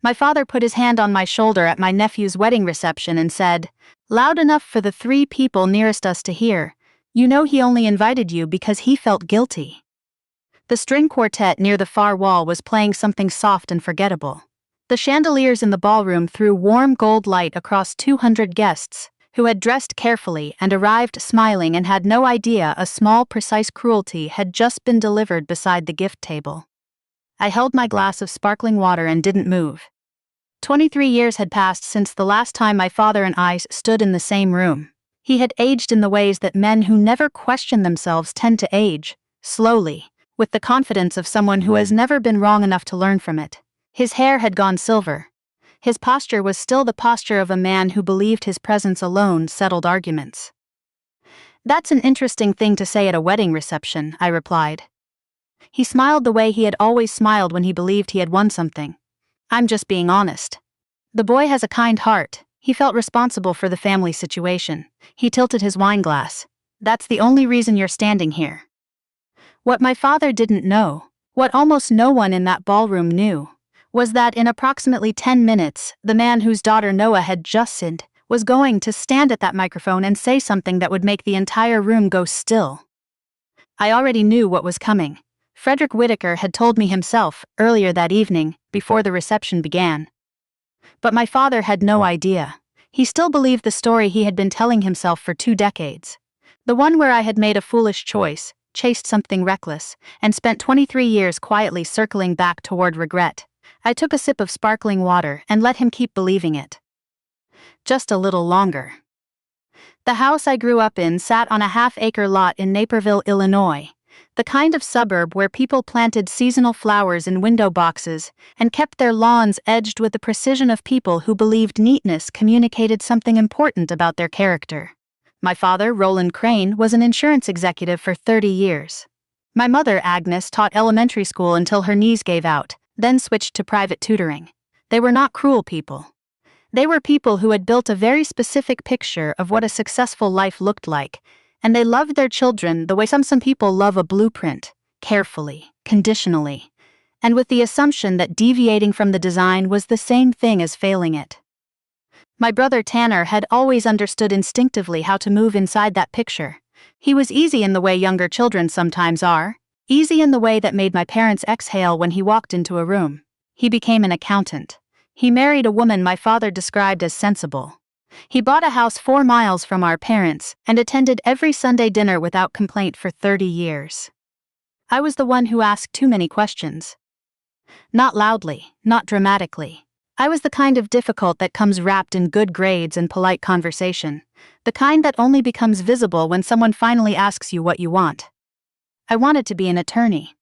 My father put his hand on my shoulder at my nephew's wedding reception and said, loud enough for the 3 people nearest us to hear, "You know he only invited you because he felt guilty." The string quartet near the far wall was playing something soft and forgettable. The chandeliers in the ballroom threw warm gold light across 200 guests, who had dressed carefully and arrived smiling and had no idea a small, precise cruelty had just been delivered beside the gift table. I held my glass of sparkling water and didn't move. 23 years had passed since the last time my father and I stood in the same room. He had aged in the ways that men who never question themselves tend to age, slowly, with the confidence of someone who has never been wrong enough to learn from it. His hair had gone silver. His posture was still the posture of a man who believed his presence alone settled arguments. "That's an interesting thing to say at a wedding reception," I replied. He smiled the way he had always smiled when he believed he had won something. "I'm just being honest. The boy has a kind heart." He felt responsible for the family situation. He tilted his wine glass. "That's the only reason you're standing here." What my father didn't know, what almost no one in that ballroom knew, was that in approximately 10 minutes, the man whose daughter Noah had just sinned was going to stand at that microphone and say something that would make the entire room go still. I already knew what was coming. Frederick Whittaker had told me himself earlier that evening, before the reception began. But my father had no idea. He still believed the story he had been telling himself for 2 decades. The one where I had made a foolish choice, chased something reckless, and spent 23 years quietly circling back toward regret. I took a sip of sparkling water and let him keep believing it. Just a little longer. The house I grew up in sat on a half-acre lot in Naperville, Illinois, the kind of suburb where people planted seasonal flowers in window boxes and kept their lawns edged with the precision of people who believed neatness communicated something important about their character. My father, Miriam Crain, was an insurance executive for 30 years. My mother, Agnes, taught elementary school until her knees gave out, then switched to private tutoring. They were not cruel people. They were people who had built a very specific picture of what a successful life looked like, and they loved their children the way some people love a blueprint, carefully, conditionally, and with the assumption that deviating from the design was the same thing as failing it. My brother Tanner had always understood instinctively how to move inside that picture. He was easy in the way younger children sometimes are, easy in the way that made my parents exhale when he walked into a room. He became an accountant. He married a woman my father described as sensible. He bought a house 4 miles from our parents and attended every Sunday dinner without complaint for 30 years. I was the one who asked too many questions. Not loudly, not dramatically. I was the kind of difficult that comes wrapped in good grades and polite conversation, the kind that only becomes visible when someone finally asks you what you want. I wanted to be an attorney.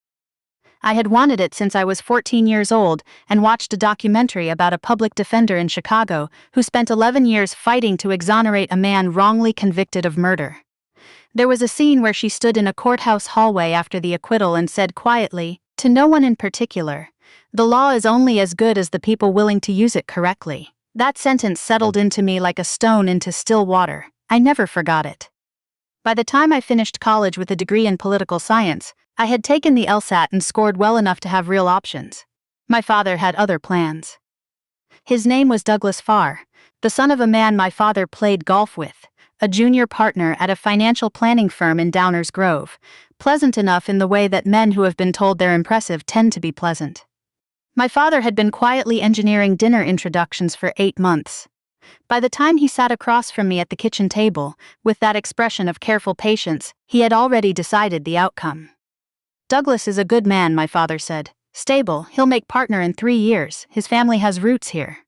I had wanted it since I was 14 years old and watched a documentary about a public defender in Chicago who spent 11 years fighting to exonerate a man wrongly convicted of murder. There was a scene where she stood in a courthouse hallway after the acquittal and said quietly, to no one in particular, "The law is only as good as the people willing to use it correctly." That sentence settled into me like a stone into still water. I never forgot it. By the time I finished college with a degree in political science, I had taken the LSAT and scored well enough to have real options. My father had other plans. His name was Douglas Farr, the son of a man my father played golf with, a junior partner at a financial planning firm in Downers Grove, pleasant enough in the way that men who have been told they're impressive tend to be pleasant. My father had been quietly engineering dinner introductions for 8 months. By the time he sat across from me at the kitchen table, with that expression of careful patience, he had already decided the outcome. "Douglas is a good man," my father said. "Stable, he'll make partner in 3 years, his family has roots here."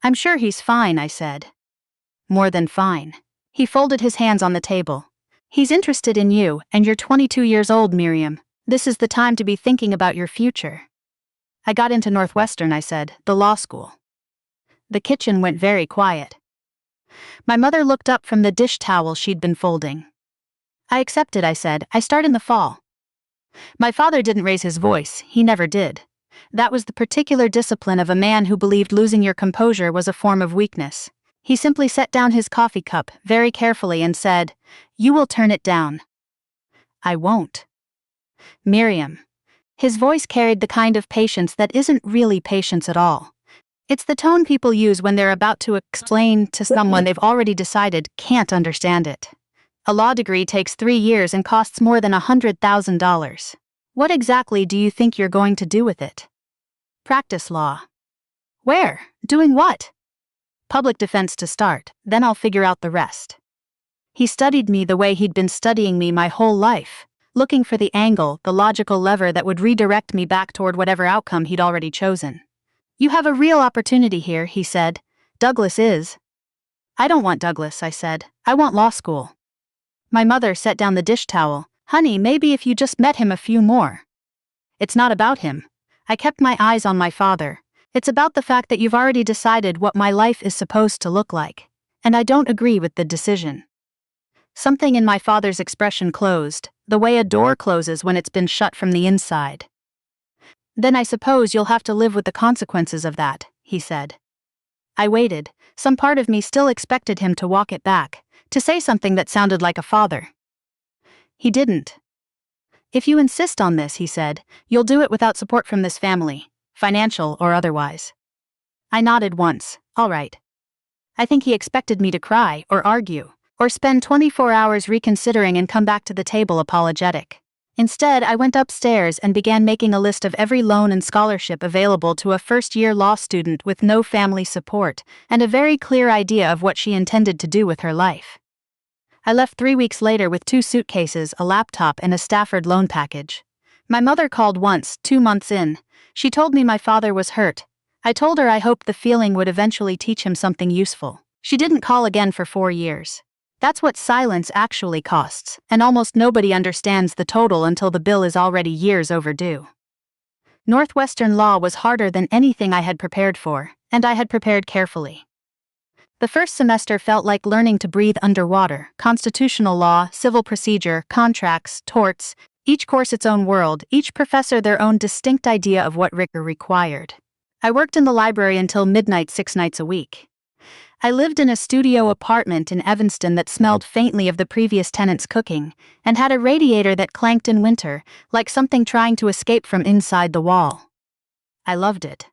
"I'm sure he's fine," I said. "More than fine." He folded his hands on the table. "He's interested in you, and you're 22 years old, Miriam. This is the time to be thinking about your future." "I got into Northwestern," I said, "the law school." The kitchen went very quiet. My mother looked up from the dish towel she'd been folding. "I accepted," I said. "I start in the fall." My father didn't raise his voice, he never did. That was the particular discipline of a man who believed losing your composure was a form of weakness. He simply set down his coffee cup very carefully and said, "You will turn it down." "I won't." "Miriam." His voice carried the kind of patience that isn't really patience at all. It's the tone people use when they're about to explain to someone they've already decided can't understand it. A law degree takes 3 years and costs more than $100,000. What exactly do you think you're going to do with it? Practice law. Where? Doing what? Public defense to start, then I'll figure out the rest. He studied me the way he'd been studying me my whole life, looking for the angle, the logical lever that would redirect me back toward whatever outcome he'd already chosen. You have a real opportunity here, he said. Douglas is. I don't want Douglas, I said. I want law school. My mother set down the dish towel. Honey, maybe if you just met him a few more. It's not about him. I kept my eyes on my father. It's about the fact that you've already decided what my life is supposed to look like, and I don't agree with the decision. Something in my father's expression closed, the way a door closes when it's been shut from the inside. Then I suppose you'll have to live with the consequences of that, he said. I waited. Some part of me still expected him to walk it back, to say something that sounded like a father. He didn't. If you insist on this, he said, you'll do it without support from this family, financial or otherwise. I nodded once. All right. I think he expected me to cry, or argue, or spend 24 hours reconsidering and come back to the table apologetic. Instead, I went upstairs and began making a list of every loan and scholarship available to a first-year law student with no family support, and a very clear idea of what she intended to do with her life. I left 3 weeks later with 2 suitcases, a laptop, and a Stafford loan package. My mother called once, 2 months in. She told me my father was hurt. I told her I hoped the feeling would eventually teach him something useful. She didn't call again for 4 years. That's what silence actually costs, and almost nobody understands the total until the bill is already years overdue. Northwestern law was harder than anything I had prepared for, and I had prepared carefully. The first semester felt like learning to breathe underwater. Constitutional law, civil procedure, contracts, torts, each course its own world, each professor their own distinct idea of what rigor required. I worked in the library until midnight 6 nights a week. I lived in a studio apartment in Evanston that smelled faintly of the previous tenant's cooking, and had a radiator that clanked in winter, like something trying to escape from inside the wall. I loved it.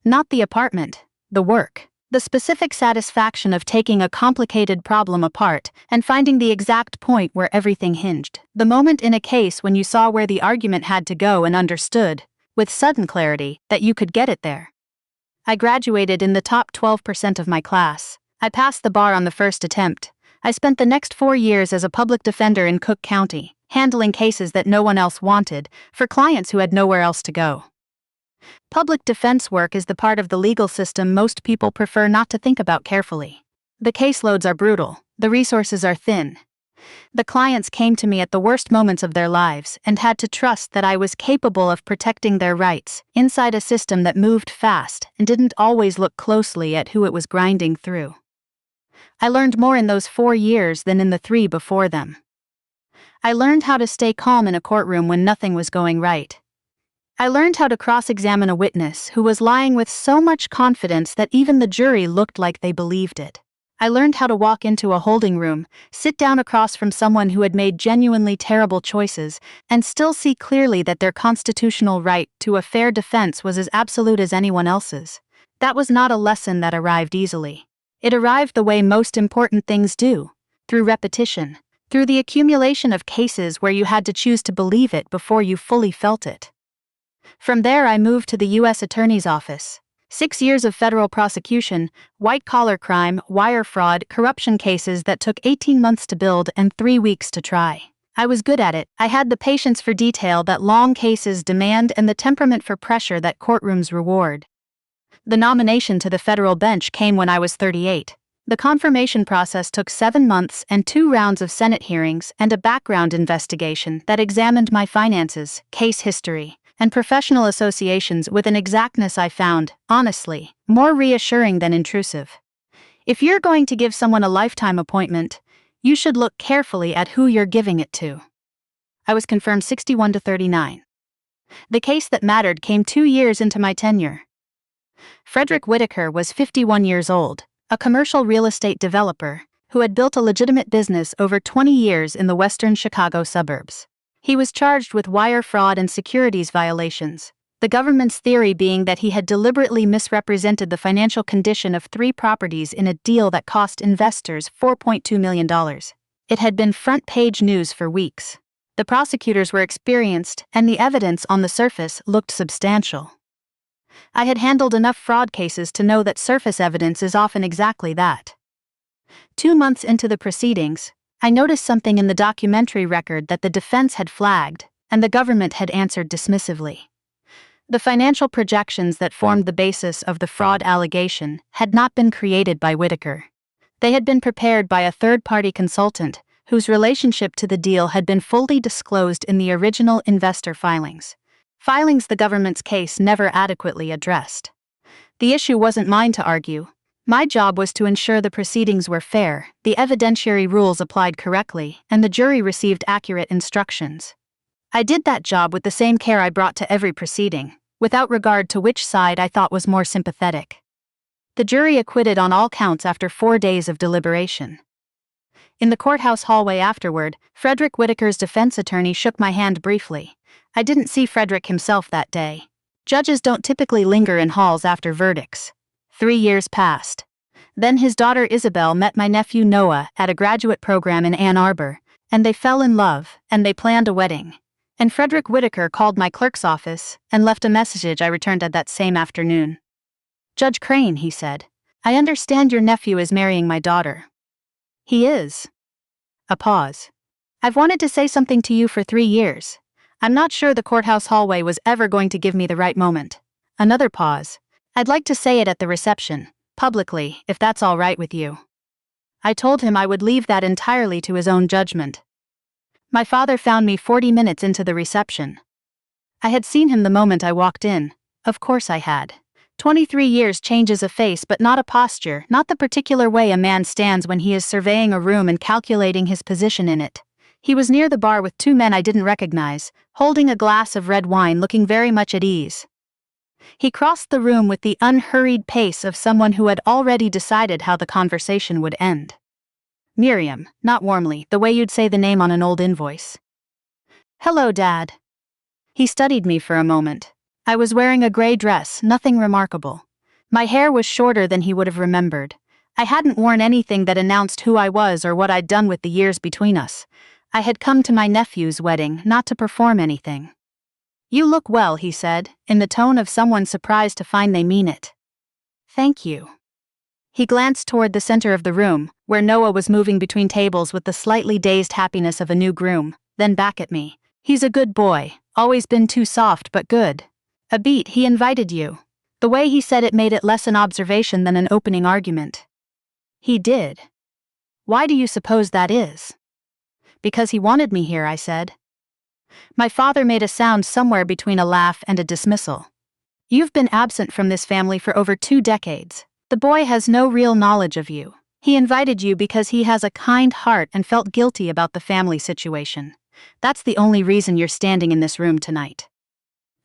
Not the apartment, the work. The specific satisfaction of taking a complicated problem apart and finding the exact point where everything hinged. The moment in a case when you saw where the argument had to go and understood, with sudden clarity, that you could get it there. I graduated in the top 12% of my class. I passed the bar on the first attempt. I spent the next 4 years as a public defender in Cook County, handling cases that no one else wanted, for clients who had nowhere else to go. Public defense work is the part of the legal system most people prefer not to think about carefully. The caseloads are brutal, the resources are thin. The clients came to me at the worst moments of their lives and had to trust that I was capable of protecting their rights inside a system that moved fast and didn't always look closely at who it was grinding through. I learned more in those 4 years than in the 3 before them. I learned how to stay calm in a courtroom when nothing was going right. I learned how to cross-examine a witness who was lying with so much confidence that even the jury looked like they believed it. I learned how to walk into a holding room, sit down across from someone who had made genuinely terrible choices, and still see clearly that their constitutional right to a fair defense was as absolute as anyone else's. That was not a lesson that arrived easily. It arrived the way most important things do, through repetition, through the accumulation of cases where you had to choose to believe it before you fully felt it. From there I moved to the U.S. Attorney's Office. 6 years of federal prosecution, white-collar crime, wire fraud, corruption cases that took 18 months to build and 3 weeks to try. I was good at it. I had the patience for detail that long cases demand and the temperament for pressure that courtrooms reward. The nomination to the federal bench came when I was 38. The confirmation process took 7 months and 2 rounds of Senate hearings and a background investigation that examined my finances, case history, and professional associations with an exactness I found, honestly, more reassuring than intrusive. If you're going to give someone a lifetime appointment, you should look carefully at who you're giving it to. I was confirmed 61-39. The case that mattered came 2 years into my tenure. Frederick Whitaker was 51 years old, a commercial real estate developer who had built a legitimate business over 20 years in the western Chicago suburbs. He was charged with wire fraud and securities violations. The government's theory being that he had deliberately misrepresented the financial condition of 3 properties in a deal that cost investors $4.2 million. It had been front-page news for weeks. The prosecutors were experienced, and the evidence on the surface looked substantial. I had handled enough fraud cases to know that surface evidence is often exactly that. 2 months into the proceedings, I noticed something in the documentary record that the defense had flagged, and the government had answered dismissively. The financial projections that formed the basis of the fraud allegation had not been created by Whitaker. They had been prepared by a third-party consultant, whose relationship to the deal had been fully disclosed in the original investor filings. Filings the government's case never adequately addressed. The issue wasn't mine to argue. My job was to ensure the proceedings were fair, the evidentiary rules applied correctly, and the jury received accurate instructions. I did that job with the same care I brought to every proceeding, without regard to which side I thought was more sympathetic. The jury acquitted on all counts after 4 days of deliberation. In the courthouse hallway afterward, Frederick Whitaker's defense attorney shook my hand briefly. I didn't see Frederick himself that day. Judges don't typically linger in halls after verdicts. 3 years passed. Then his daughter Isabel met my nephew Noah at a graduate program in Ann Arbor, and they fell in love, and they planned a wedding. And Frederick Whitaker called my clerk's office and left a message I returned at that same afternoon. "Judge Crain," he said, "I understand your nephew is marrying my daughter." "He is." A pause. "I've wanted to say something to you for 3 years. I'm not sure the courthouse hallway was ever going to give me the right moment." Another pause. "I'd like to say it at the reception, publicly, if that's all right with you." I told him I would leave that entirely to his own judgment. My father found me 40 minutes into the reception. I had seen him the moment I walked in. Of course I had. 23 years changes a face but not a posture, not the particular way a man stands when he is surveying a room and calculating his position in it. He was near the bar with 2 men I didn't recognize, holding a glass of red wine, looking very much at ease. He crossed the room with the unhurried pace of someone who had already decided how the conversation would end. "Miriam," not warmly, the way you'd say the name on an old invoice. "Hello, Dad." He studied me for a moment. I was wearing a gray dress, nothing remarkable. My hair was shorter than he would have remembered. I hadn't worn anything that announced who I was or what I'd done with the years between us. I had come to my nephew's wedding, not to perform anything. "You look well," he said, in the tone of someone surprised to find they mean it. "Thank you." He glanced toward the center of the room, where Noah was moving between tables with the slightly dazed happiness of a new groom, then back at me. "He's a good boy, always been too soft but good. A beat, he invited you." The way he said it made it less an observation than an opening argument. "He did. Why do you suppose that is?" "Because he wanted me here," I said. My father made a sound somewhere between a laugh and a dismissal. "You've been absent from this family for over 2 decades. The boy has no real knowledge of you. He invited you because he has a kind heart and felt guilty about the family situation. That's the only reason you're standing in this room tonight."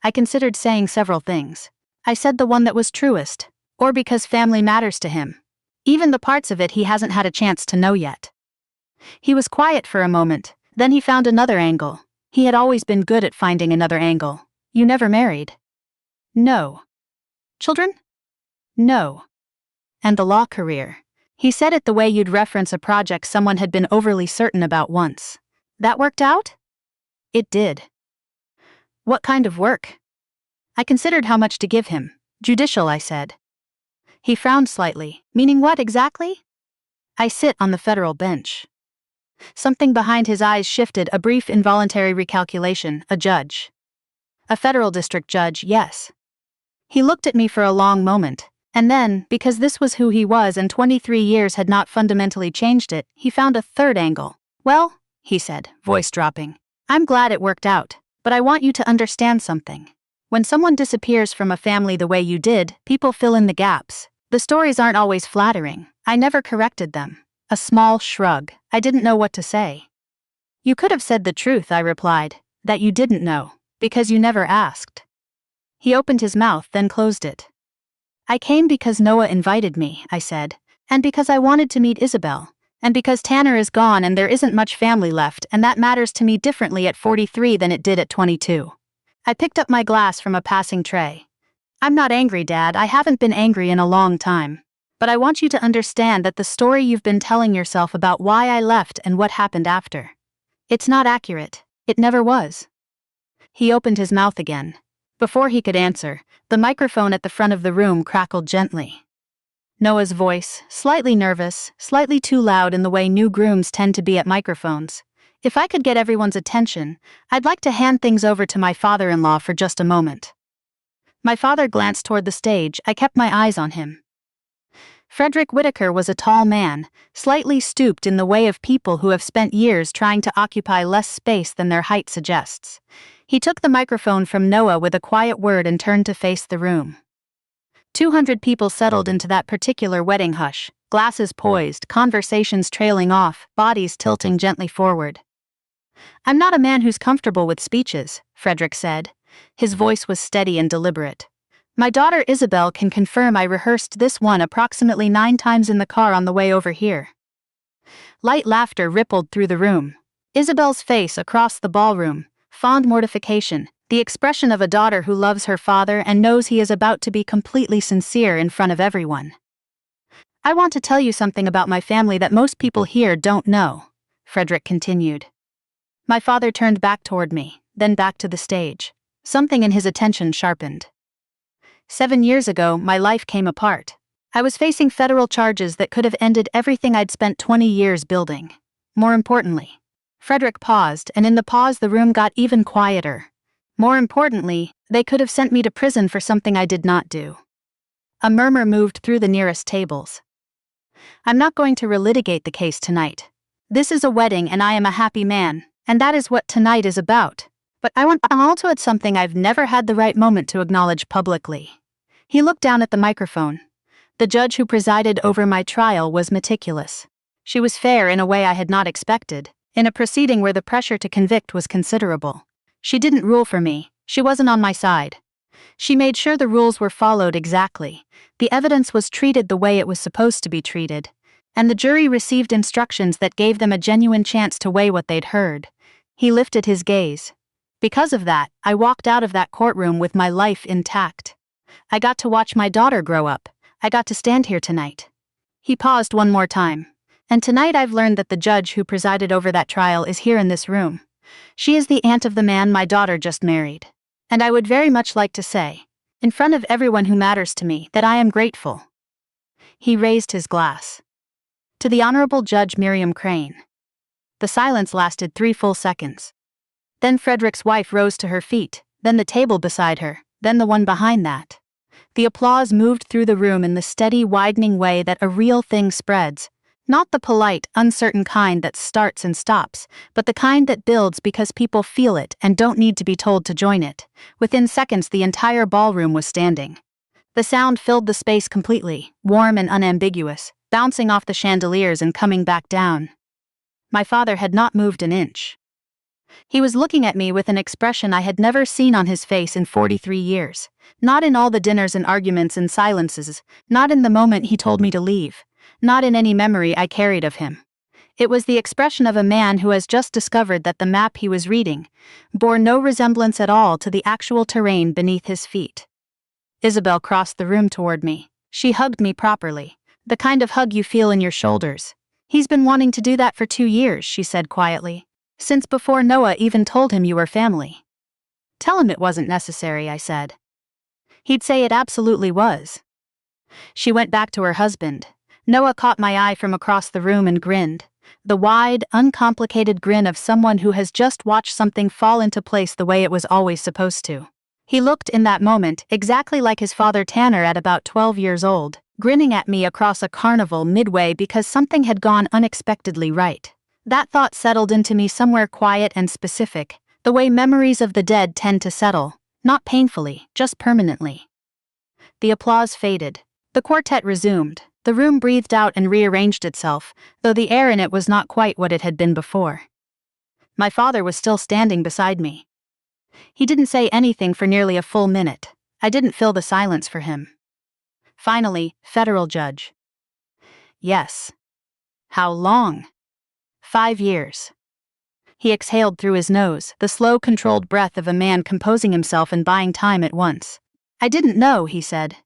I considered saying several things. I said the one that was truest, or because family matters to him. Even the parts of it he hasn't had a chance to know yet. He was quiet for a moment, then he found another angle. He had always been good at finding another angle. "You never married?" "No." "Children?" "No." "And the law career?" He said it the way you'd reference a project someone had been overly certain about once. "That worked out?" "It did." "What kind of work?" I considered how much to give him. "Judicial," I said. He frowned slightly. "Meaning what exactly?" "I sit on the federal bench." Something behind his eyes shifted, a brief involuntary recalculation. "A judge." "A federal district judge, yes." He looked at me for a long moment, and then, because this was who he was and 23 years had not fundamentally changed it, he found a third angle. "Well," he said, voice dropping, "I'm glad it worked out, but I want you to understand something. When someone disappears from a family the way you did, people fill in the gaps. The stories aren't always flattering. I never corrected them." A small shrug. I didn't know what to say. "You could have said the truth," I replied, "that you didn't know, because you never asked." He opened his mouth, then closed it. "I came because Noah invited me," I said, "and because I wanted to meet Isabel, and because Tanner is gone and there isn't much family left, and that matters to me differently at 43 than it did at 22. I picked up my glass from a passing tray. I'm not angry, Dad. I haven't been angry in a long time. But I want you to understand that the story you've been telling yourself about why I left and what happened after. It's not accurate. It never was. He opened his mouth again. Before he could answer, the microphone at the front of the room crackled gently. Noah's voice, slightly nervous, slightly too loud in the way new grooms tend to be at microphones. If I could get everyone's attention, I'd like to hand things over to my father-in-law for just a moment. My father glanced toward the stage. I kept my eyes on him. Frederick Whitaker was a tall man, slightly stooped in the way of people who have spent years trying to occupy less space than their height suggests. He took the microphone from Noah with a quiet word and turned to face the room. 200 people settled into that particular wedding hush, glasses poised, conversations trailing off, bodies tilting gently forward. I'm not a man who's comfortable with speeches, Frederick said. His voice was steady and deliberate. My daughter Isabel can confirm I rehearsed this one approximately 9 times in the car on the way over here. Light laughter rippled through the room. Isabel's face across the ballroom, fond mortification, the expression of a daughter who loves her father and knows he is about to be completely sincere in front of everyone. I want to tell you something about my family that most people here don't know, Frederick continued. My father turned back toward me, then back to the stage. Something in his attention sharpened. 7 years ago, my life came apart. I was facing federal charges that could have ended everything I'd spent 20 years building. More importantly, Frederick paused, and in the pause the room got even quieter. More importantly, they could have sent me to prison for something I did not do. A murmur moved through the nearest tables. I'm not going to relitigate the case tonight. This is a wedding and I am a happy man, and that is what tonight is about. But I want to also add something I've never had the right moment to acknowledge publicly. He looked down at the microphone. The judge who presided over my trial was meticulous. She was fair in a way I had not expected, in a proceeding where the pressure to convict was considerable. She didn't rule for me. She wasn't on my side. She made sure the rules were followed exactly. The evidence was treated the way it was supposed to be treated, and the jury received instructions that gave them a genuine chance to weigh what they'd heard. He lifted his gaze. Because of that, I walked out of that courtroom with my life intact. I got to watch my daughter grow up. I got to stand here tonight. He paused one more time. And tonight I've learned that the judge who presided over that trial is here in this room. She is the aunt of the man my daughter just married. And I would very much like to say, in front of everyone who matters to me, that I am grateful. He raised his glass. To the Honorable Judge Miriam Crain. The silence lasted 3 full seconds. Then Frederick's wife rose to her feet, then the table beside her, then the one behind that. The applause moved through the room in the steady, widening way that a real thing spreads. Not the polite, uncertain kind that starts and stops, but the kind that builds because people feel it and don't need to be told to join it. Within seconds, the entire ballroom was standing. The sound filled the space completely, warm and unambiguous, bouncing off the chandeliers and coming back down. My father had not moved an inch. He was looking at me with an expression I had never seen on his face in 43 years. Not in all the dinners and arguments and silences, not in the moment he told me to leave, not in any memory I carried of him. It was the expression of a man who has just discovered that the map he was reading bore no resemblance at all to the actual terrain beneath his feet. Isabel crossed the room toward me. She hugged me properly, the kind of hug you feel in your shoulders. He's been wanting to do that for 2 years, she said quietly. Since before Noah even told him you were family. Tell him it wasn't necessary, I said. He'd say it absolutely was. She went back to her husband. Noah caught my eye from across the room and grinned. The wide, uncomplicated grin of someone who has just watched something fall into place the way it was always supposed to. He looked in that moment exactly like his father Tanner at about 12 years old, grinning at me across a carnival midway because something had gone unexpectedly right. That thought settled into me somewhere quiet and specific, the way memories of the dead tend to settle, not painfully, just permanently. The applause faded. The quartet resumed. The room breathed out and rearranged itself, though the air in it was not quite what it had been before. My father was still standing beside me. He didn't say anything for nearly a full minute. I didn't fill the silence for him. Finally, federal judge. Yes. How long? 5 years. He exhaled through his nose, the slow, controlled breath of a man composing himself and buying time at once. I didn't know, he said.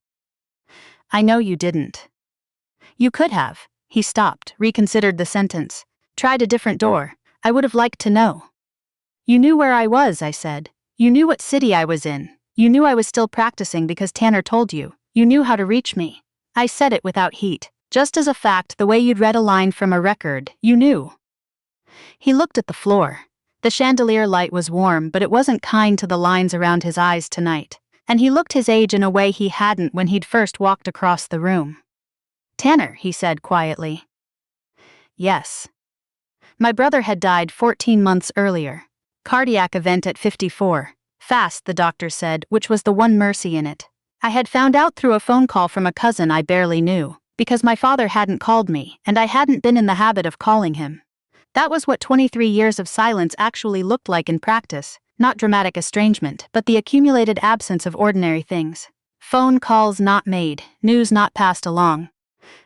I know you didn't. You could have. He stopped, reconsidered the sentence. Tried a different door. I would have liked to know. You knew where I was, I said. You knew what city I was in. You knew I was still practicing because Tanner told you. You knew how to reach me. I said it without heat. Just as a fact, the way you'd read a line from a record, you knew. He looked at the floor. The chandelier light was warm, but it wasn't kind to the lines around his eyes tonight. And he looked his age in a way he hadn't when he'd first walked across the room. Tanner, he said quietly. Yes. My brother had died 14 months earlier. Cardiac event at 54. Fast, the doctor said, which was the one mercy in it. I had found out through a phone call from a cousin I barely knew, because my father hadn't called me, and I hadn't been in the habit of calling him. That was what 23 years of silence actually looked like in practice, not dramatic estrangement, but the accumulated absence of ordinary things. Phone calls not made, news not passed along.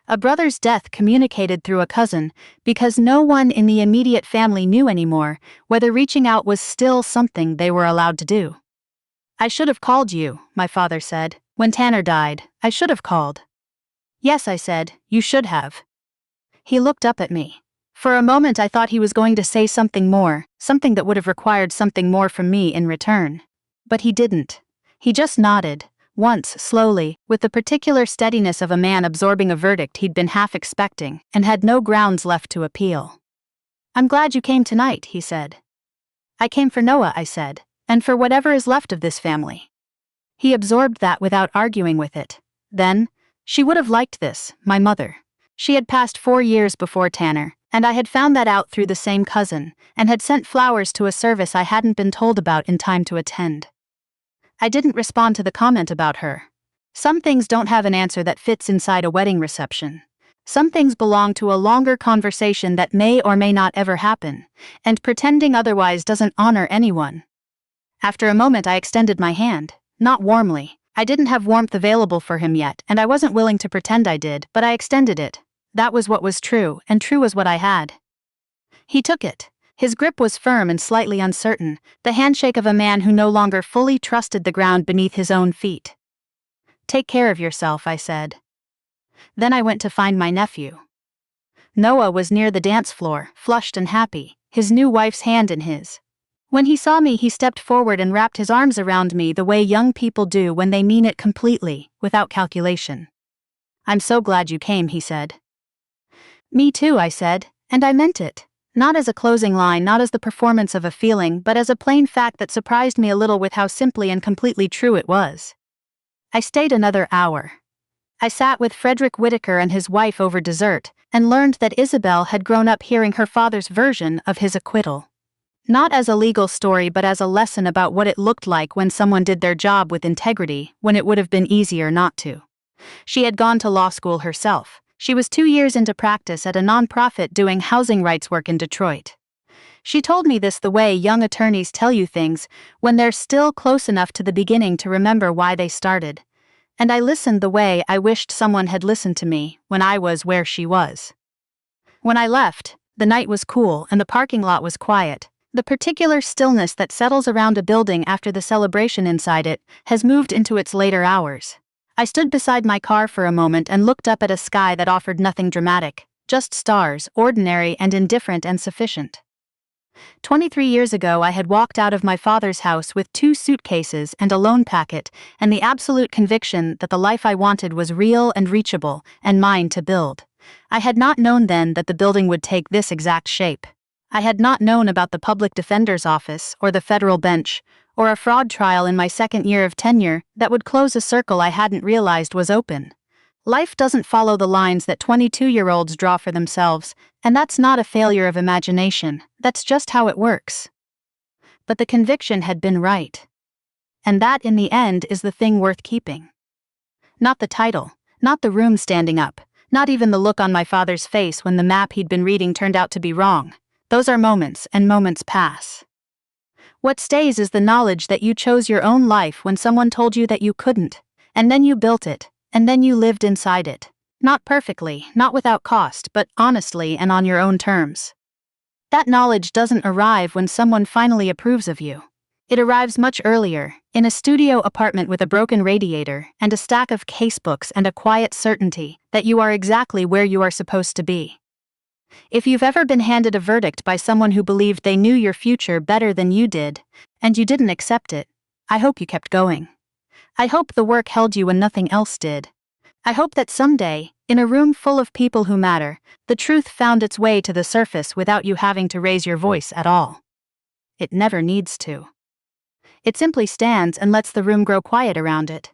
A brother's death communicated through a cousin, because no one in the immediate family knew anymore whether reaching out was still something they were allowed to do. I should have called you, my father said. When Tanner died, I should have called. Yes, I said, you should have. He looked up at me. For a moment I thought he was going to say something more, something that would have required something more from me in return. But he didn't. He just nodded, once, slowly, with the particular steadiness of a man absorbing a verdict he'd been half expecting, and had no grounds left to appeal. I'm glad you came tonight, he said. I came for Noah, I said, and for whatever is left of this family. He absorbed that without arguing with it. Then, she would have liked this, my mother. She had passed 4 years before Tanner, and I had found that out through the same cousin, and had sent flowers to a service I hadn't been told about in time to attend. I didn't respond to the comment about her. Some things don't have an answer that fits inside a wedding reception. Some things belong to a longer conversation that may or may not ever happen, and pretending otherwise doesn't honor anyone. After a moment I extended my hand, not warmly. I didn't have warmth available for him yet, and I wasn't willing to pretend I did, but I extended it. That was what was true, and true was what I had. He took it. His grip was firm and slightly uncertain, the handshake of a man who no longer fully trusted the ground beneath his own feet. Take care of yourself, I said. Then I went to find my nephew. Noah was near the dance floor, flushed and happy, his new wife's hand in his. When he saw me, he stepped forward and wrapped his arms around me the way young people do when they mean it completely, without calculation. I'm so glad you came, he said. Me too, I said, and I meant it. Not as a closing line, not as the performance of a feeling, but as a plain fact that surprised me a little with how simply and completely true it was. I stayed another hour. I sat with Frederick Whitaker and his wife over dessert, and learned that Isabel had grown up hearing her father's version of his acquittal. Not as a legal story, but as a lesson about what it looked like when someone did their job with integrity, when it would have been easier not to. She had gone to law school herself. She was 2 years into practice at a nonprofit doing housing rights work in Detroit. She told me this the way young attorneys tell you things when they're still close enough to the beginning to remember why they started. And I listened the way I wished someone had listened to me when I was where she was. When I left, the night was cool and the parking lot was quiet. The particular stillness that settles around a building after the celebration inside it has moved into its later hours. I stood beside my car for a moment and looked up at a sky that offered nothing dramatic, just stars, ordinary and indifferent and sufficient. 23 years ago I had walked out of my father's house with 2 suitcases and a loan packet and the absolute conviction that the life I wanted was real and reachable and mine to build. I had not known then that the building would take this exact shape. I had not known about the public defender's office or the federal bench, or a fraud trial in my 2nd year of tenure that would close a circle I hadn't realized was open. Life doesn't follow the lines that 22-year-olds draw for themselves, and that's not a failure of imagination, that's just how it works. But the conviction had been right. And that, in the end, is the thing worth keeping. Not the title, not the room standing up, not even the look on my father's face when the map he'd been reading turned out to be wrong. Those are moments, and moments pass. What stays is the knowledge that you chose your own life when someone told you that you couldn't, and then you built it, and then you lived inside it. Not perfectly, not without cost, but honestly and on your own terms. That knowledge doesn't arrive when someone finally approves of you. It arrives much earlier, in a studio apartment with a broken radiator and a stack of casebooks and a quiet certainty that you are exactly where you are supposed to be. If you've ever been handed a verdict by someone who believed they knew your future better than you did, and you didn't accept it, I hope you kept going. I hope the work held you when nothing else did. I hope that someday, in a room full of people who matter, the truth found its way to the surface without you having to raise your voice at all. It never needs to. It simply stands and lets the room grow quiet around it.